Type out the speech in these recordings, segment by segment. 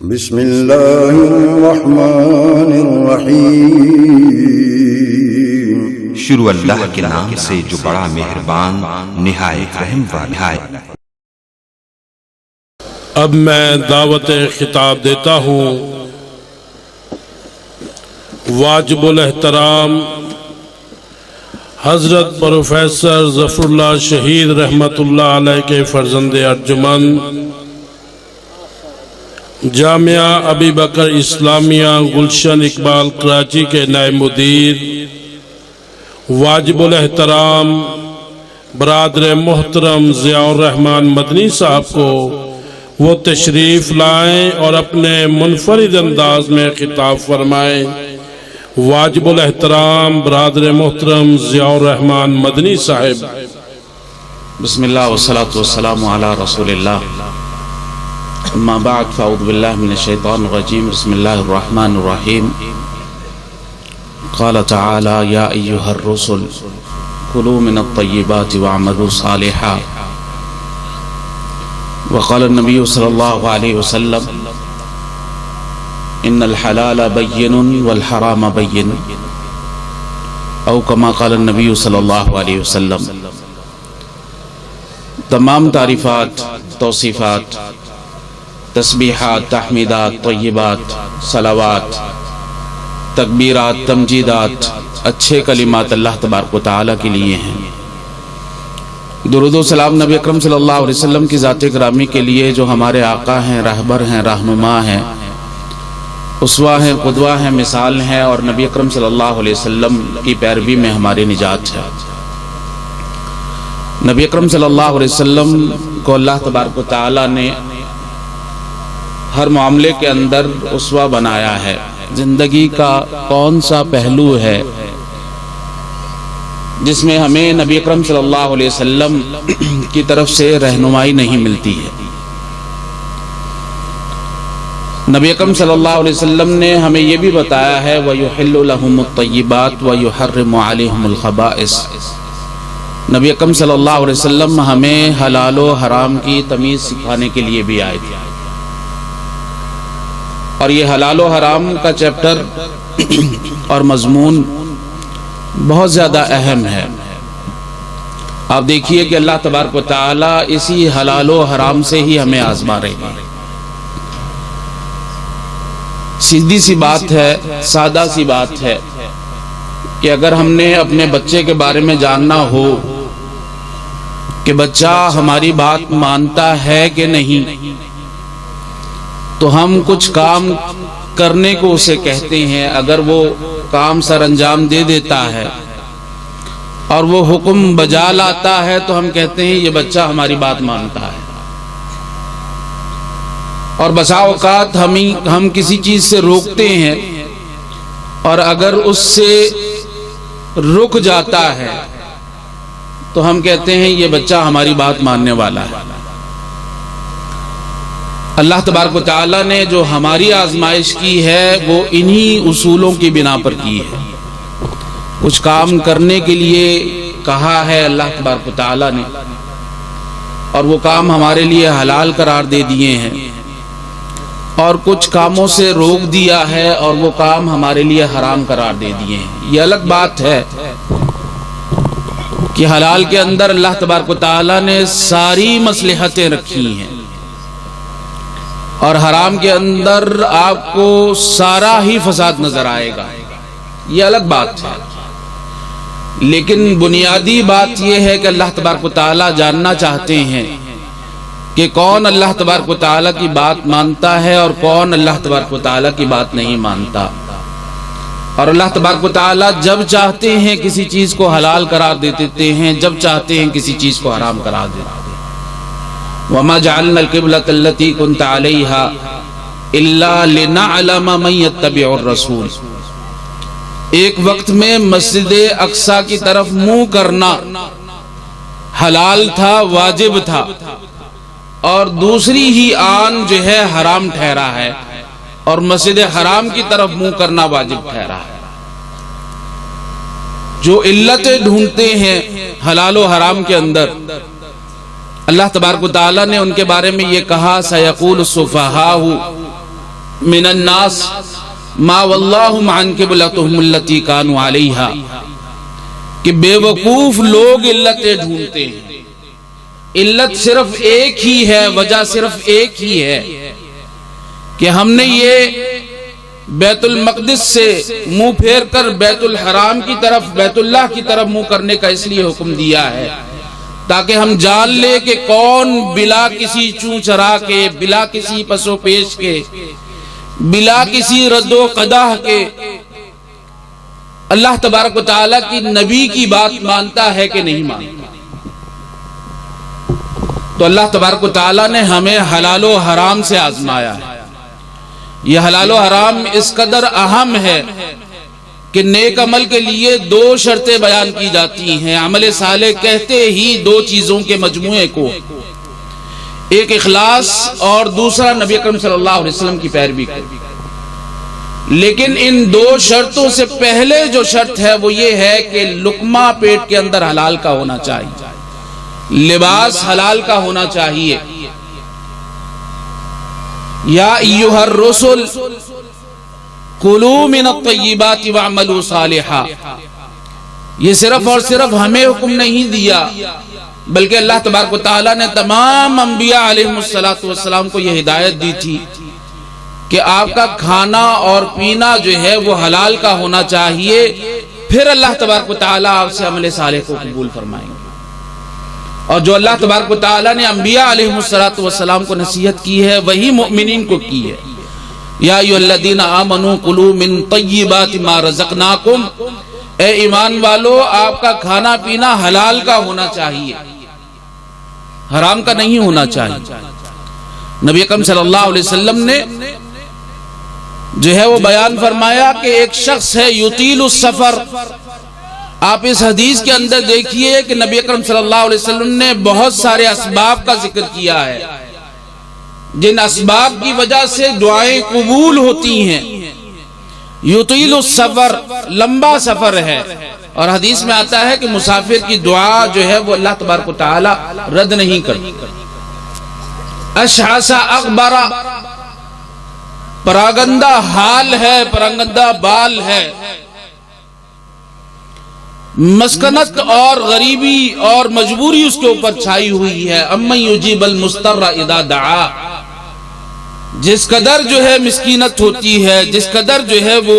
بسم اللہ الرحمن الرحیم۔ شروع اللہ کے نام سے جو بڑا مہربان نہایت رحم والا ہے۔ اب میں دعوت خطاب دیتا ہوں واجب الاحترام حضرت پروفیسر ظفر اللہ شہید رحمت اللہ علیہ کے فرزند ارجمند، جامعہ ابی بکر اسلامیہ گلشن اقبال کراچی کے نائب مدیر واجب الاحترام برادر محترم ضیاء الرحمن مدنی صاحب کو وہ تشریف لائیں اور اپنے منفرد انداز میں خطاب فرمائیں۔ واجب الاحترام برادر محترم ضیاء الرحمن مدنی صاحب۔ بسم اللہ والصلاة والسلام علی رسول اللہ، اما بعد فاعوذ باللہ من الشیطان الرجیم، بسم اللہ الرحمن الرحیم۔ قال تعالی یا ایہا الرسل کلوا من الطیبات واعملوا صالحا، وقال النبی صلی اللہ علیہ وسلم ان الحلال بین والحرام بین، او کما قال النبی صلی اللہ علیہ وسلم۔ تمام تعریفات، توصیفات، تسبیحات، تحمیدات، طیبات، صلوات، تکبیرات، تمجیدات، اچھے کلمات اللہ تبارک و تعالیٰ کے لیے ہیں۔ درود و سلام نبی اکرم صلی اللہ علیہ وسلم کی ذات گرامی کے لیے جو ہمارے آقا ہیں، رہبر ہیں، رہنما ہیں، اسوہ ہیں، قدوہ ہیں، مثال ہیں، اور نبی اکرم صلی اللہ علیہ وسلم کی پیروی میں ہماری نجات ہے۔ نبی اکرم صلی اللہ علیہ وسلم کو اللہ تبارک و تعالیٰ نے ہر معاملے کے اندر اسوہ بنایا ہے۔ زندگی کا کون سا پہلو ہے جس میں ہمیں نبی اکرم صلی اللہ علیہ وسلم کی طرف سے رہنمائی نہیں ملتی ہے؟ نبی اکرم صلی اللہ علیہ وسلم نے ہمیں یہ بھی بتایا ہے وَيُحِلُّ لَهُمُ الطَّيِّبَاتِ وَيُحَرِّمُ عَلَيْهُمُ الْخَبَائِثَ۔ نبی اکرم صلی اللہ علیہ وسلم ہمیں حلال و حرام کی تمیز سکھانے کے لیے بھی آئے تھے، اور یہ حلال و حرام کا چیپٹر اور مضمون بہت زیادہ اہم ہے۔ آپ دیکھیے کہ اللہ تبارک و تعالیٰ اسی حلال و حرام سے ہی ہمیں آزما رہے ہیں۔ سیدھی سی بات ہے، سادہ سی بات ہے کہ اگر ہم نے اپنے بچے کے بارے میں جاننا ہو کہ بچہ ہماری بات مانتا ہے کہ نہیں، تو ہم کچھ کام کرنے کو اسے کہتے ہیں۔ اگر وہ کام سر انجام دے دیتا ہے اور وہ حکم بجا لاتا ہے تو ہم کہتے ہیں یہ بچہ ہماری بات مانتا ہے۔ اور بسا اوقات ہم کسی چیز سے روکتے ہیں، اور اگر اس سے رک جاتا ہے تو ہم کہتے ہیں یہ بچہ ہماری بات ماننے والا ہے۔ اللہ تبارک و تعالیٰ نے جو ہماری آزمائش کی ہے وہ انہی اصولوں کی بنا پر کی ہے۔ کچھ کام کرنے کے لیے کہا ہے اللہ تبارک و تعالیٰ نے، اور وہ کام ہمارے لیے حلال قرار دے دیے ہیں، اور کچھ کاموں سے روک دیا ہے اور وہ کام ہمارے لیے حرام قرار دے دیے ہیں۔ یہ الگ بات ہے کہ حلال کے اندر اللہ تبارک و تعالیٰ نے ساری مصلحتیں رکھی ہیں، اور حرام کے اندر آپ کو سارا ہی فساد نظر آئے گا۔ یہ الگ بات ہے، لیکن بنیادی بات یہ ہے کہ اللہ تبارک و تعالیٰ جاننا چاہتے ہیں کہ کون اللہ تبارک و تعالیٰ کی بات مانتا ہے اور کون اللہ تبارک و تعالیٰ کی بات نہیں مانتا۔ اور اللہ تبارک و تعالیٰ جب چاہتے ہیں کسی چیز کو حلال قرار دے دیتے ہیں، جب چاہتے ہیں کسی چیز کو حرام قرار دیتے ہیں۔ وَمَا جَعَلْنَا الْقِبْلَةَ الَّتِي كُنْتَ عَلَيْهَا إِلَّا لِنَعْلَمَ مَن يَتَّبِعُ الرَّسُولَ۔ ایک وقت میں مسجد اقصیٰ کی طرف منہ کرنا حلال تھا، واجب تھا، اور دوسری ہی آن جو ہے حرام ٹھہرا ہے، اور مسجد حرام کی طرف منہ کرنا واجب ٹھہرا ہے۔ جو علتیں ڈھونڈتے ہیں حلال و حرام کے اندر، اللہ تبارک و تعالیٰ نے ان کے بارے میں یہ کہا سَيَقُولُ السُّفَهَاءُ من الناس ما واللہم عن قبلتہم التی کانوا علیہا، کہ بے وقوف لوگ علتیں ڈھونڈتے ہیں. علت صرف ایک ہی ہے، وجہ صرف ایک ہی ہے کہ ہم نے یہ بیت المقدس سے منہ پھیر کر بیت الحرام کی طرف، بیت اللہ کی طرف منہ کرنے کا اس لیے حکم دیا ہے تاکہ ہم جان لے کہ کون بلا کسی چوں چرا کے، بلا کسی پس و پیش کے، بلا کسی رد و قدح کے اللہ تبارک و تعالیٰ کی نبی کی بات مانتا ہے کہ نہیں مانتا. تو اللہ تبارک و تعالیٰ نے ہمیں حلال و حرام سے آزمایا ہے. یہ حلال و حرام اس قدر اہم ہے کہ نیک عمل کے لیے دو شرطیں بیان کی جاتی ہیں. عمل صالح کہتے ہی دو چیزوں کے مجموعے کو، ایک اخلاص اور دوسرا نبی اکرم صلی اللہ علیہ وسلم کی پیروی کو. لیکن ان دو شرطوں سے پہلے جو شرط ہے وہ یہ ہے کہ لقمہ پیٹ کے اندر حلال کا ہونا چاہیے، لباس حلال کا ہونا چاہیے. یا ایھا الرسل کلوا من الطیبات واعملوا صالحا، یہ صرف اور صرف ہمیں حکم نہیں دیا بلکہ اللہ تبارک و تعالیٰ نے تمام انبیاء علیہم السلام کو یہ ہدایت دی تھی کہ آپ کا کھانا اور پینا جو ہے وہ حلال کا ہونا چاہیے، پھر اللہ تبارک و تعالیٰ آپ سے عمل صالح کو قبول فرمائیں گے. اور جو اللہ تبارک و تعالیٰ نے انبیاء علیہم السلام کو نصیحت کی ہے وہی مؤمنین کو کی ہے. یا ایھا الذین آمنوا کلوا من طیبات ما رزقناکم، اے ایمان والو آپ کا کھانا پینا حلال کا ہونا چاہیے، حرام کا نہیں ہونا چاہیے. نبی اکرم صلی اللہ علیہ وسلم نے جو ہے وہ بیان فرمایا کہ ایک شخص ہے یطیل السفر. آپ اس حدیث کے اندر دیکھیے کہ نبی اکرم صلی اللہ علیہ وسلم نے بہت سارے اسباب کا ذکر کیا ہے جن اسباب کی وجہ سے دعائیں قبول ہوتی ہیں. یطیل السفر، لمبا سفر ہے، اور حدیث میں آتا ہے کہ مسافر کی دعا جو ہے وہ اللہ تبارک و تعالی رد نہیں کرتی. اشعث اغبر، پراگندہ حال ہے، پراگندہ بال ہے، مسکنت اور غریبی اور مجبوری اس کے اوپر چھائی ہوئی ہے. امن یجیب المضطر اذا دعا، جس قدر جو ہے مسکینت ہوتی ہے، جس قدر جو ہے وہ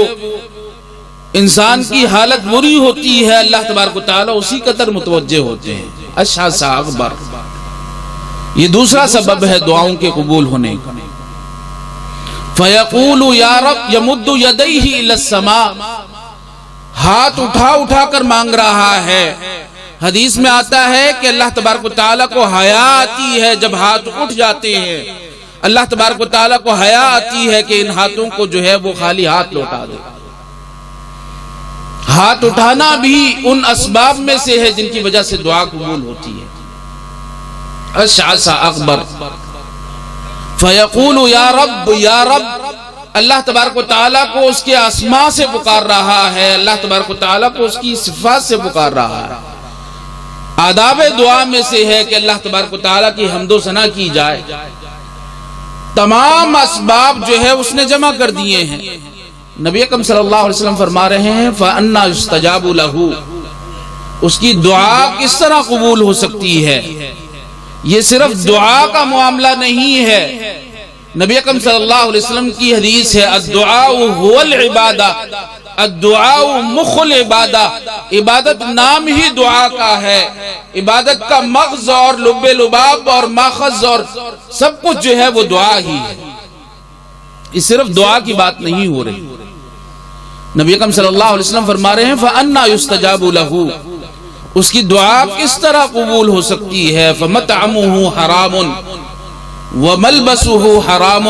انسان کی حالت بری ہوتی ہے، اللہ تبارک و تعالیٰ اسی قدر متوجہ ہوتے ہیں. اشعث اغبر، یہ دوسرا سبب ہے دعاؤں کے قبول ہونے کا. فیقول یا رب، یمد یدیہ الی السماء، ہاتھ اٹھا اٹھا کر مانگ رہا ہے. حدیث میں آتا ہے کہ اللہ تبارک و تعالیٰ کو حیا آتی ہے جب ہاتھ اٹھ جاتے ہیں، اللہ تبارک و تعالیٰ کو حیا آتی ہے کہ ان ہاتھوں کو جو ہے وہ خالی ہاتھ لوٹا دے. ہاتھ اٹھانا بھی ان اسباب میں سے ہے جن کی وجہ سے دعا قبول ہوتی ہے. اشعث اغبر فیقول یا رب، یا رب، اللہ تبارک و تعالیٰ کو اس کے اسماء سے پکار رہا ہے، اللہ تبارک و تعالیٰ کو اس کی صفات سے پکار رہا ہے. آداب دعا میں سے ہے کہ اللہ تبارک و تعالیٰ کی حمد و ثنا کی جائے. تمام اسباب جو ہے اس نے جمع کر دیے ہیں. نبی اکرم صلی اللہ علیہ وسلم فرما رہے ہیں فَأَنَّا يُسْتَجَابُ لَهُ، اس کی دعا کس طرح قبول ہو سکتی ہے؟ یہ صرف دعا کا معاملہ نہیں ہے. نبی اکرم صلی اللہ علیہ وسلم کی حدیث ہے الدعاء هو العبادہ، الدعاء مخ العبادہ، عبادت نام ہی دعا کا ہے. عبادت کا مغز اور لب لباب اور ماخذ اور سب کچھ جو ہے وہ دعا ہی ہے. یہ صرف دعا کی بات نہیں ہو رہی. نبی اکرم صلی اللہ علیہ وسلم فرما رہے ہیں فَأَنَّا يُسْتَجَابُ لَهُ، اس کی دعا کس طرح قبول ہو سکتی ہے؟ فَمَطْعَمُهُ حَرَامٌ وَمَلْبَسُهُ حَرَامٌ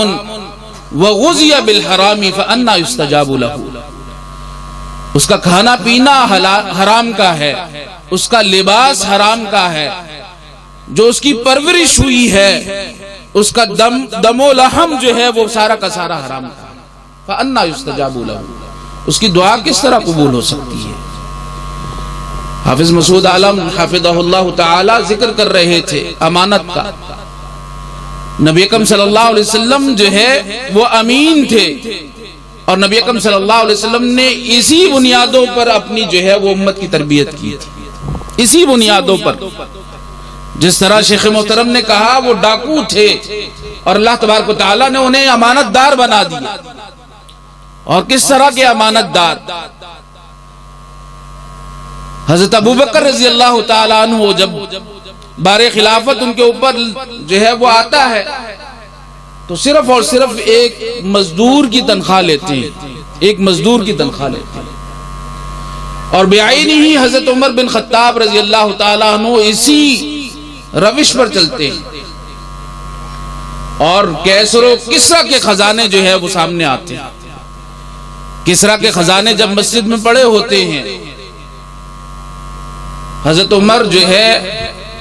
وَغُذِيَ بِالْحَرَامِ فَأَنَّا يُسْتَجَابُ لَهُ، اس کا کھانا پینا حرام کا ہے، اس کا لباس حرام کا ہے، جو اس کی پرورش ہوئی ہے، اس کا دم و لحم جو ہے وہ سارا کا سارا حرام کا ہے. فَأَنَّا يُسْتَجَابُ لَهُ، اس کی دعا کس طرح قبول ہو سکتی ہے؟ حافظ مسعود عالم حافظہ اللہ تعالی ذکر کر رہے تھے امانت کا نبی اکرم صلی اللہ علیہ وسلم جو ہے وہ امین تھے، اور نبی اکرم صلی اللہ علیہ وسلم نے اسی بنیادوں پر اپنی جو ہے وہ امت کی تربیت کی تھی، اسی بنیادوں پر۔ جس طرح شیخ محترم نے کہا وہ ڈاکو تھے اور اللہ تبارک و تعالیٰ نے انہیں امانت دار بنا دیا۔ اور کس طرح کے امانت دار؟ حضرت ابوبکر رضی اللہ تعالیٰ عنہ جب بار خلافت ان کے اوپر جو ہے وہ آتا ہے تو صرف اور صرف ایک مزدور کی تنخواہ لیتے ہیں، ایک مزدور کی تنخواہ لیتے ہیں، اور بعینی ہی حضرت عمر بن خطاب رضی اللہ تعالیٰ عنہ اسی روش پر چلتے ہیں، اور کیسر و کسرا کے خزانے جو ہے وہ سامنے آتے ہیں۔ کسرا کے خزانے جب مسجد میں پڑے ہوتے ہیں، حضرت عمر جو ہے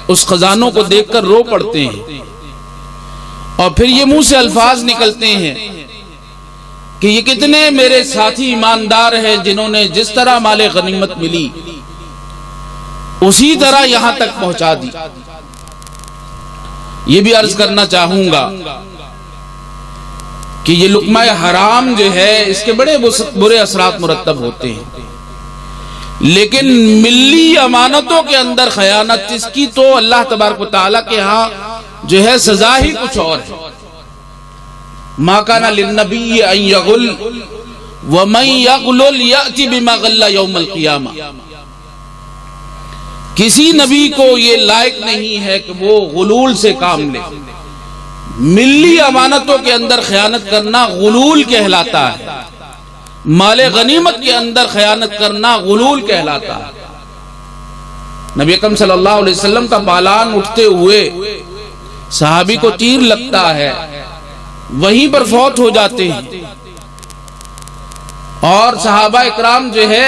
اس خزانوں کو دیکھ کر رو پڑتے ہیں، اور پھر یہ منہ سے الفاظ نکلتے ہیں کہ یہ کتنے میرے ساتھی ایماندار ہیں جنہوں نے جس طرح مال غنیمت ملی اسی طرح یہاں تک پہنچا دی۔ یہ بھی عرض کرنا چاہوں گا کہ یہ لقمہ حرام جو ہے اس کے بڑے برے اثرات مرتب ہوتے ہیں، لیکن ملی امانتوں کے اندر خیانت، اس کی تو اللہ تبارک و تعالیٰ کے ہاں جو ہے سزا ہی کچھ اور ہے۔ ما کان للنبی ان یغل ومن یغلل یأتی بما غل یوم القیامہ، کسی نبی کو یہ لائق نہیں ہے کہ وہ غلول سے کام لے۔ ملی امانتوں کے اندر خیانت کرنا غلول کہلاتا ہے، مال غنیمت کے اندر خیانت کرنا غلول کہلاتا ہے۔ نبی اکرم صلی اللہ علیہ وسلم کا پالان اٹھتے ہوئے صحابی کو تیر لگتا ہے، وہیں پر فوت ہو جاتے ہیں، اور صحابہ اکرام جو ہے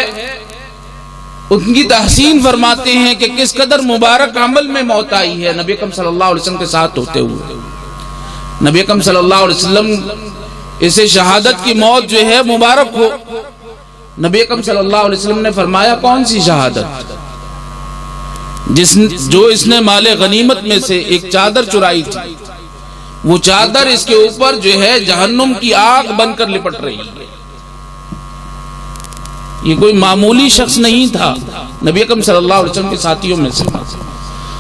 ان کی تحسین فرماتے ہیں کہ کس قدر مبارک عمل میں موت آئی ہے نبی اکرم صلی اللہ علیہ وسلم کے ساتھ ہوتے ہوئے۔ نبی اکرم صلی اللہ علیہ وسلم اسے شہادت کی موت جو ہے مبارک ہو۔ نبی اکرم صلی اللہ علیہ وسلم نے فرمایا کون سی شہادت؟ جو اس نے مال غنیمت میں سے ایک چادر چرائی تھی، وہ چادر اس کے اوپر جو ہے جہنم کی آگ بن کر لپٹ رہی ہے۔ یہ کوئی معمولی شخص نہیں تھا، نبی اکرم صلی اللہ علیہ وسلم کے ساتھیوں میں سے،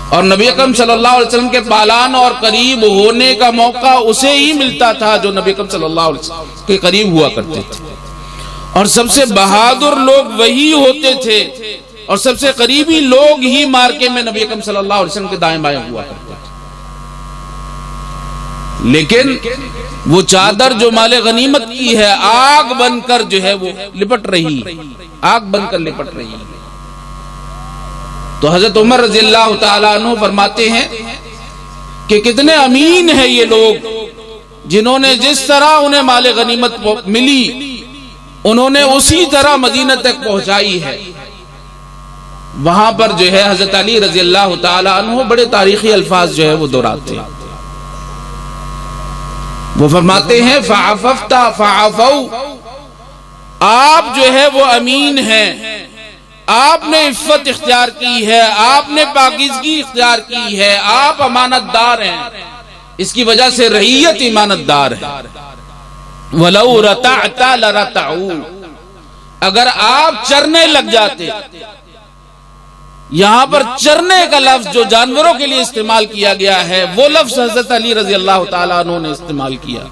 اور نبی اکرم صلی اللہ علیہ وسلم کے پالان اور قریب ہونے کا موقع اسے ہی ملتا تھا جو نبی اکرم صلی اللہ علیہ وسلم کے قریب ہوا کرتے تھے، اور سب سے بہادر لوگ وہی ہوتے تھے، اور سب سے قریبی لوگ ہی مارکے میں نبی اکرم صلی اللہ علیہ وسلم کے دائیں بائیں ہوا کرتے تھے۔ لیکن وہ چادر جو مال غنیمت کی ہے آگ بن کر جو ہے وہ لپٹ رہی، آگ بن کر لپٹ رہی۔ تو حضرت عمر رضی اللہ تعالیٰ عنہ فرماتے ہیں کہ کتنے امین ہیں یہ لوگ جنہوں نے جس طرح انہیں مال غنیمت ملی انہوں نے اسی طرح مدینہ تک پہنچائی ہے۔ وہاں پر جو ہے حضرت علی رضی اللہ تعالیٰ عنہ بڑے تاریخی الفاظ جو ہے وہ دہراتے ہیں۔ وہ فرماتے ہیں فَعَفَفْتَ فَعَفَوْا، آپ جو ہے وہ امین ہیں، آپ نے عفت اختیار کی ہے، آپ نے پاکیزگی اختیار کی ہے، آپ امانت دار ہیں، اس کی وجہ سے رعیت امانت دار ہے۔ وَلَوْ رَتَعْتَ لَرَتَعُوا، اگر آپ چرنے لگ جاتے، یہاں پر چرنے کا لفظ جو جانوروں کے لیے استعمال کیا گیا ہے وہ لفظ حضرت علی رضی اللہ تعالیٰ عنہ نے استعمال کیا،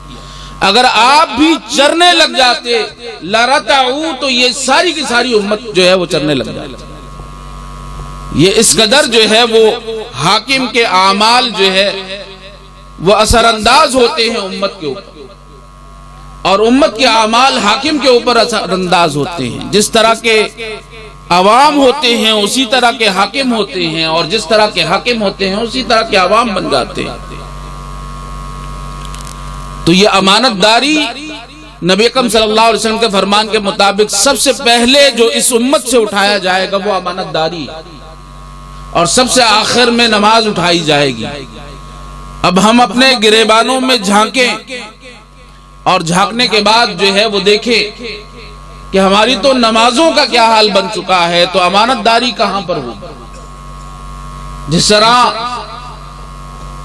اگر آپ بھی چرنے لگ جاتے لَرَتَعُوا، تو یہ ساری کی ساری امت جو ہے وہ چرنے لگ جاتی۔ یہ اس قدر جو ہے وہ حاکم کے اعمال جو ہے وہ اثر انداز ہوتے ہیں امت کے اوپر، اور امت کے اعمال حاکم کے اوپر اثر انداز ہوتے ہیں۔ جس طرح کے عوام ہوتے ہیں اسی طرح کے حاکم ہوتے ہیں، اور جس طرح کے حاکم ہوتے ہیں اسی طرح کے عوام بن جاتے ہیں۔ تو یہ امانت داری نبی اکرم صلی اللہ علیہ وسلم کے فرمان کے مطابق سب سے پہلے جو اس امت سے اٹھایا جائے گا وہ امانت داری، اور سب سے آخر میں نماز اٹھائی جائے گی۔ اب ہم اپنے گریبانوں میں جھانکیں اور جھانکنے کے بعد جو ہے وہ دیکھیں کہ ہماری تو نمازوں کا کیا حال بن چکا ہے، تو امانت داری کہاں پر ہو؟ جس طرح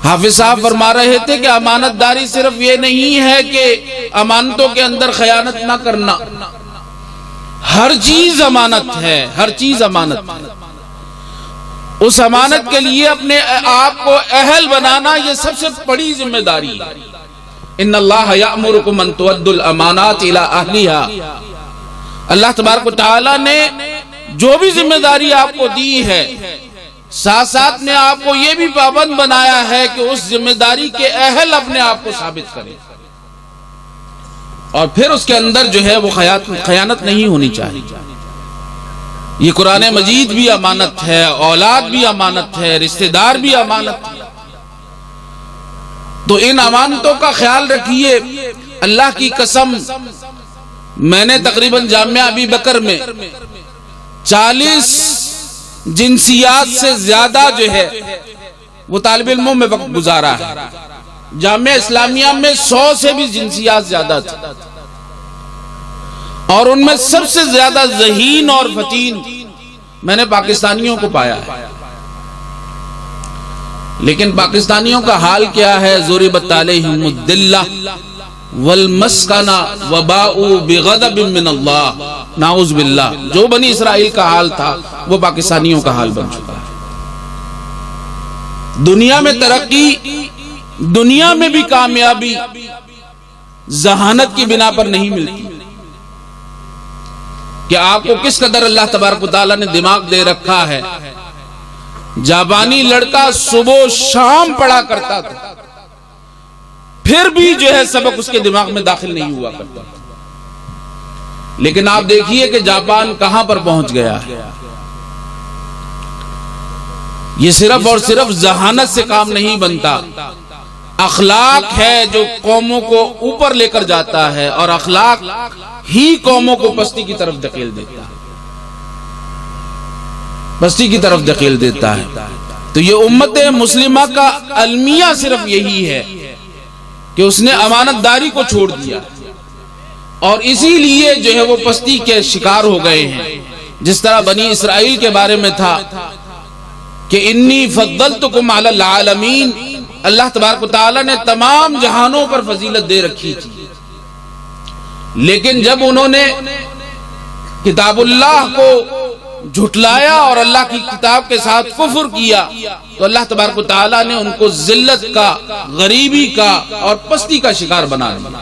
حافظ صاحب فرما رہے تھے کہ امانت داری صرف یہ نہیں ہے کہ امانتوں کے اندر خیانت نہ کرنا، ہر چیز امانت ہے، ہر چیز امانت ہے۔ اس امانت کے لیے اپنے آپ کو اہل بنانا یہ سب سے بڑی ذمہ داری ہے۔ ان اللہ یأمرکم ان تؤدوا الامانات الی اہلھا، اللہ تبارک و تعالی نے جو بھی ذمہ داری آپ کو دی ہے، ساتھ ساتھ نے آپ کو یہ بھی پابند بنایا ہے کہ اس ذمہ داری کے اہل اپنے آپ کو ثابت کریں، اور پھر اس کے اندر جو ہے وہ خیانت نہیں ہونی چاہیے۔ یہ قرآن مجید بھی امانت ہے، اولاد بھی امانت ہے، رشتہ دار بھی امانت ہے۔ تو ان امانتوں کا خیال رکھیے۔ اللہ کی قسم، میں نے تقریباً جامعہ ابی بکر میں 40 جنسیات سے زیادہ جو ہے وہ طالب علموں میں وقت گزارا ہے۔ جامعہ اسلامیہ میں 100 سے بھی جنسیات زیادہ تھی، اور ان میں سب سے زیادہ ذہین اور فتین میں نے پاکستانیوں کو پایا ہے۔ لیکن پاکستانیوں کا حال کیا ہے؟ ضربت علیہم الذلہ والمسکنہ وباؤوا بغضب من اللہ، نعوذ باللہ۔ جو بنی اسرائیل کا حال تھا وہ پاکستانیوں کا حال بن چکا ہے۔ دنیا میں ترقی، دنیا میں بھی کامیابی ذہانت کی بنا پر نہیں ملتی کہ آپ کو کس قدر اللہ تبارک و تعالیٰ نے دماغ دے رکھا ہے۔ جاپانی لڑکا صبح شام پڑھا کرتا تھا، پھر بھی جو ہے سبق اس کے دماغ میں داخل نہیں ہوا کرتا، لیکن آپ دیکھیے کہ جاپان کہاں پر پہنچ گیا ہے۔ یہ صرف اور صرف ذہانت سے کام نہیں بنتا، اخلاق ہے جو قوموں کو اوپر لے کر جاتا ہے، اور اخلاق ہی قوموں کو پستی کی طرف دھکیل دیتا ہے، پستی کی طرف دھکیل دیتا ہے۔ تو یہ امت مسلمہ کا المیہ صرف یہی ہے کہ اس نے امانت داری کو چھوڑ دیا، اور اسی لیے جو ہے وہ پستی کے شکار ہو گئے ہیں۔ جس طرح بنی اسرائیل کے بارے میں تھا کہ انی فضلتکم علی العالمین، اللہ تبارک و تعالیٰ نے تمام جہانوں پر فضیلت دے رکھی تھی، لیکن جب انہوں نے کتاب اللہ کو جھٹلایا اور اللہ کی کتاب کے ساتھ کفر کیا، تو اللہ تبارک و تعالیٰ نے ان کو ذلت کا، غریبی کا اور پستی کا شکار بنا دیا۔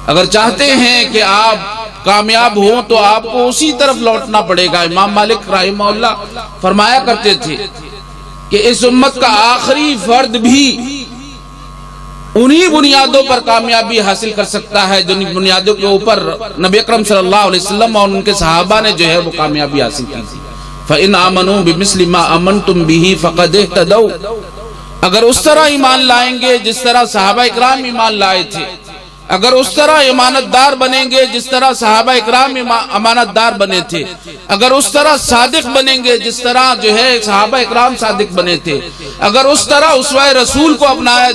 اگر چاہتے ہیں کہ آپ کامیاب ہوں تو آپ کو اسی طرف لوٹنا پڑے گا۔ امام مالک رحمہ اللہ فرمایا کرتے تھے کہ اس امت کا آخری فرد بھی انہی بنیادوں پر کامیابی حاصل کر سکتا ہے جن بنیادوں کے اوپر نبی اکرم صلی اللہ علیہ وسلم اور ان کے صحابہ نے جو ہے وہ کامیابی حاصل کی تھی۔ فَإِنْ آمَنُوا بِمِثْلِ مَا آمَنْتُمْ بِهِ فَقَدْ اهْتَدَوْا، اگر اس طرح ایمان لائیں گے جس طرح صحابہ اکرام ایمان لائے تھے، اگر اس طرح امانت دار بنیں گے جس طرح صحابہ اکرام امانت دار بنے تھے، اگر اس طرح صادق بنیں گے جس طرح جو ہے صحابہ اکرام صادق بنے تھے، اگر اس طرح اسوہ رسول کو اپنایا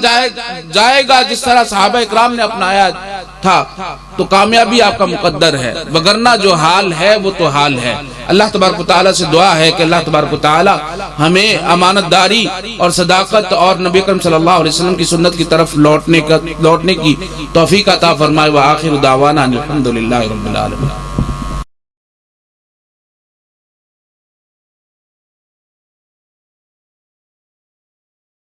جائے گا جس طرح صحابہ اکرام نے اپنایا تھا، تو کامیابی آپ کا مقدر ہے، وگرنہ جو حال ہے وہ تو حال ہے۔ اللہ تبارک و تعالیٰ سے دعا ہے کہ اللہ تبارک و تعالیٰ ہمیں امانت داری اور صداقت اور نبی اکرم صلی اللہ علیہ وسلم کی سنت کی طرف لوٹنے کی توفیق عطا فرمائے۔ وآخر دعوانا الحمدللہ رب العالمین۔